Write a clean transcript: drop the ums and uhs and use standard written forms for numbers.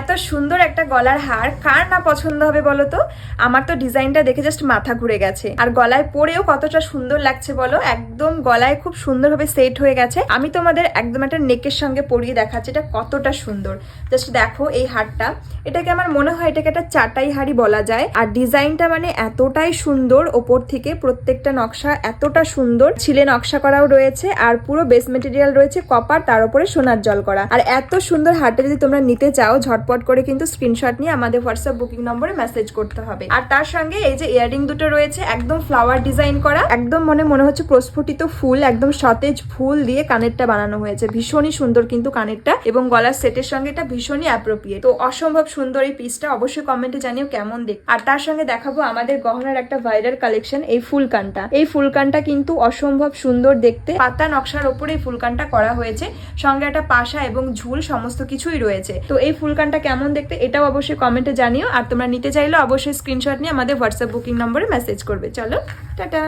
এত সুন্দর একটা গলার হার কার না পছন্দ হবে বলো তো? আমার তো ডিজাইনটা দেখে জাস্ট মাথা ঘুরে গেছে, আর গলায় পরেও কতটা সুন্দর লাগছে বলো। একদম গলায় খুব সুন্দরভাবে সেট হয়ে গেছে। আমি তোমাদের একদম একটা নেকের সঙ্গে পরিয়ে দেখাচ্ছি এটা কতটা সুন্দর। জাস্ট দেখো এই হারটা, এটাকে আমার মনে হয় এটাকে একটা চাটাই হাড়ি বলা যায়। আর ডিজাইনটা মানে এতটাই সুন্দর, ওপর থেকে প্রত্যেকটা নকশা এতটা সুন্দর, ছিলে নকশা করাও রয়েছে, আর পুরো বেস মেটেরিয়াল রয়েছে কপার, তার উপরে সোনার জল করা। আর এত সুন্দর হারটা যদি তোমরা নিতে চাও ঝটপট করে কিন্তু স্ক্রিনশট নিয়ে আমাদের হোয়াটসঅ্যাপ বুকিং নম্বরে মেসেজ করতে হবে। আর তার সঙ্গে এই যে ইয়াররিং দুটো রয়েছে একদম ফ্লাওয়ার ডিজাইন করা, একদম মনে হচ্ছে প্রস্ফুটিত ফুল, একদম সতেজ ফুল দিয়ে কানেরটা বানানো হয়েছে। ভীষণই সুন্দর কিন্তু কানেরটা, এবং গলার সেটের সঙ্গে এটা ভীষণই অ্যাপ্রোপ্রিয়েট। তো অসম্ভব সুন্দর এই পিসটা, অবশ্যই কমেন্টে জানিও কেমন দেখ। আর তার সঙ্গে দেখাবো আমাদের গহনার একটা ভাইরাল কালেকশন, এই ফুলকানটা। এই ফুলকানটা কিন্তু অসম্ভব সুন্দর দেখতে, পাতা নকশার ওপরে এই ফুলকানটা করা হয়েছে, সঙ্গে একটা পাশা এবং ঝুল সমস্ত কিছুই রয়েছে। তো এই ফুলকানটা কেমন দেখতে এটাও অবশ্যই কমেন্টে জানিও। আর তোমরা নিতে চাইলে অবশ্যই স্ক্রিনশট নিয়ে আমাদের হোয়াটসঅ্যাপ বুকিং নম্বরে মেসেজ করবে। চলো টাটা।